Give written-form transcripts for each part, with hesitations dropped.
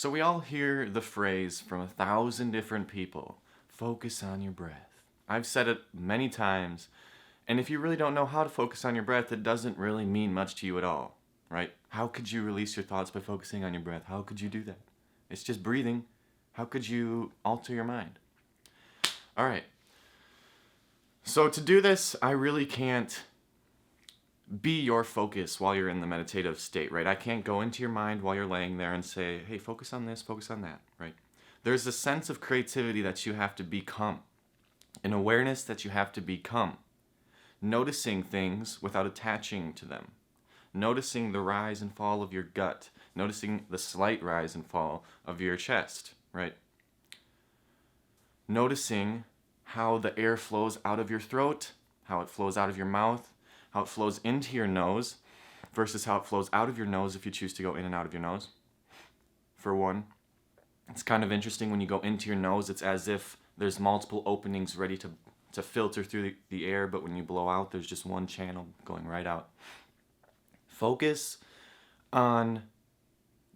So we all hear the phrase from 1,000 different people, focus on your breath. I've said it many times, and if you really don't know how to focus on your breath, it doesn't really mean much to you at all, right? How could you release your thoughts by focusing on your breath? How could you do that? It's just breathing. How could you alter your mind? All right. So to do this, I really can't be your focus while you're in the meditative state, right? I can't go into your mind while you're laying there and say, hey, focus on this, focus on that, right? There's a sense of creativity that you have to become, an awareness that you have to become, noticing things without attaching to them, noticing the rise and fall of your gut, noticing the slight rise and fall of your chest, right? Noticing how the air flows out of your throat, how it flows out of your mouth, how it flows into your nose versus how it flows out of your nose if you choose to go in and out of your nose. For one, it's kind of interesting when you go into your nose, it's as if there's multiple openings ready to filter through the air, but when you blow out, there's just one channel going right out. Focus on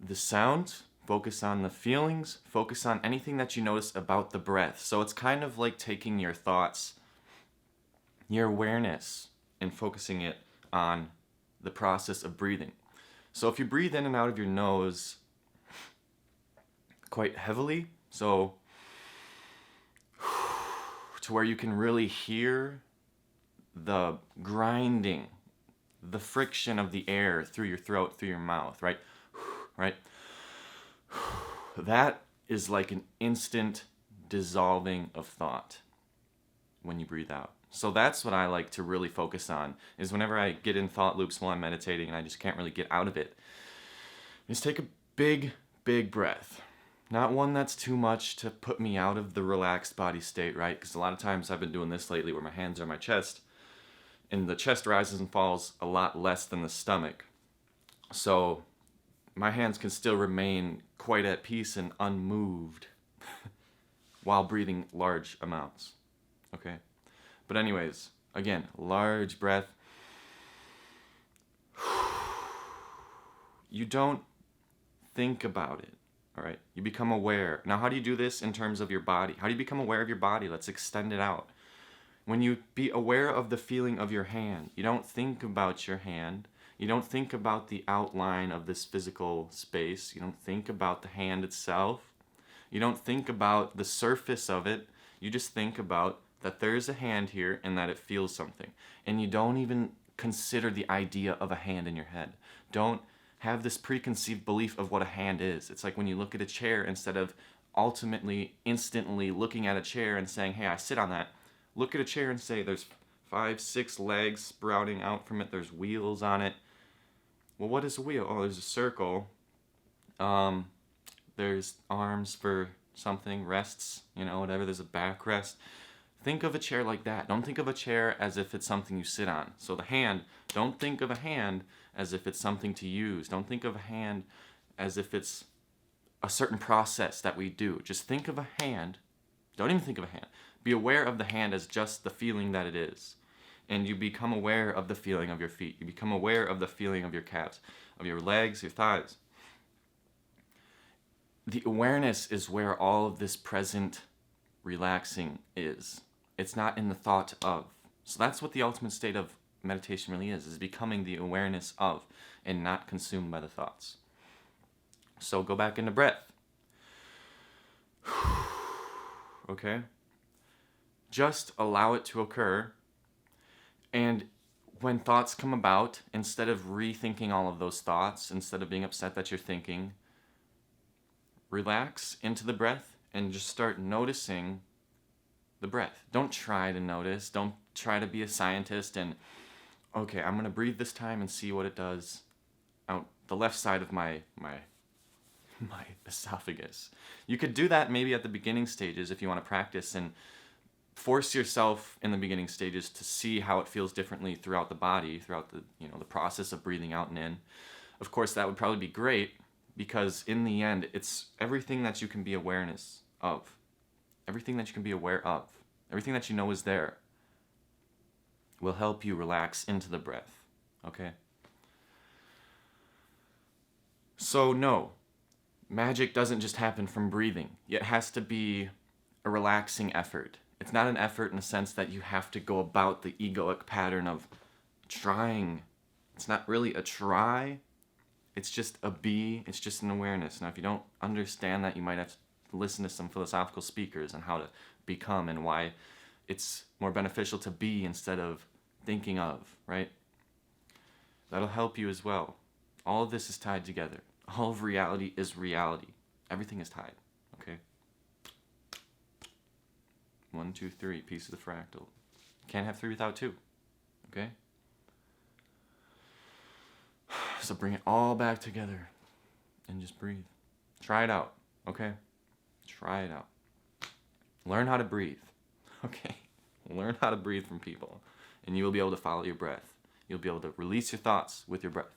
the sounds, focus on the feelings, focus on anything that you notice about the breath. So it's kind of like taking your thoughts, your awareness, and focusing it on the process of breathing. So if you breathe in and out of your nose quite heavily, so to where you can really hear the grinding, the friction of the air through your throat, through your mouth, right? Right? That is like an instant dissolving of thought when you breathe out. So that's what I like to really focus on, is whenever I get in thought loops while I'm meditating and I just can't really get out of it, just take a big, big breath. Not one that's too much to put me out of the relaxed body state, right? Because a lot of times I've been doing this lately where my hands are on my chest, and the chest rises and falls a lot less than the stomach. So my hands can still remain quite at peace and unmoved while breathing large amounts, okay? But anyways, again, large breath. You don't think about it, all right? You become aware. Now, how do you do this in terms of your body? How do you become aware of your body? Let's extend it out. When you be aware of the feeling of your hand, you don't think about your hand. You don't think about the outline of this physical space. You don't think about the hand itself. You don't think about the surface of it. You just think about that there's a hand here and that it feels something. And you don't even consider the idea of a hand in your head. Don't have this preconceived belief of what a hand is. It's like when you look at a chair, instead of ultimately, instantly looking at a chair and saying, hey, I sit on that, look at a chair and say, there's 5, 6 legs sprouting out from it. There's wheels on it. Well, what is a wheel? Oh, there's a circle. There's arms for something, rests, whatever. There's a backrest. Think of a chair like that. Don't think of a chair as if it's something you sit on. So the hand, don't think of a hand as if it's something to use. Don't think of a hand as if it's a certain process that we do. Just think of a hand. Don't even think of a hand. Be aware of the hand as just the feeling that it is. And you become aware of the feeling of your feet. You become aware of the feeling of your calves, of your legs, your thighs. The awareness is where all of this present relaxing is. It's not in the thought of. So that's what the ultimate state of meditation really is becoming the awareness of and not consumed by the thoughts. So go back into breath. Okay? Just allow it to occur. And when thoughts come about, instead of rethinking all of those thoughts, instead of being upset that you're thinking, relax into the breath and just start noticing the breath. Don't try to notice. Don't try to be a scientist and, okay, I'm going to breathe this time and see what it does out the left side of my esophagus. You could do that maybe at the beginning stages if you want to practice and force yourself in the beginning stages to see how it feels differently throughout the body, throughout the process of breathing out and in. Of course, that would probably be great because in the end, it's everything that you can be awareness of. Everything that you can be aware of, everything that you know is there, will help you relax into the breath, okay? So no, magic doesn't just happen from breathing. It has to be a relaxing effort. It's not an effort in the sense that you have to go about the egoic pattern of trying. It's not really a try. It's just a be. It's just an awareness. Now, if you don't understand that, you might have to listen to some philosophical speakers on how to become and why it's more beneficial to be instead of thinking of, right? That'll help you as well. All of this is tied together. All of reality is reality. Everything is tied, okay? 1, 2, 3, piece of the fractal. Can't have 3 without 2, okay? So bring it all back together and just breathe. Try it out, okay? Try it out. Learn how to breathe, okay? Learn how to breathe from people, and you will be able to follow your breath. You'll be able to release your thoughts with your breath.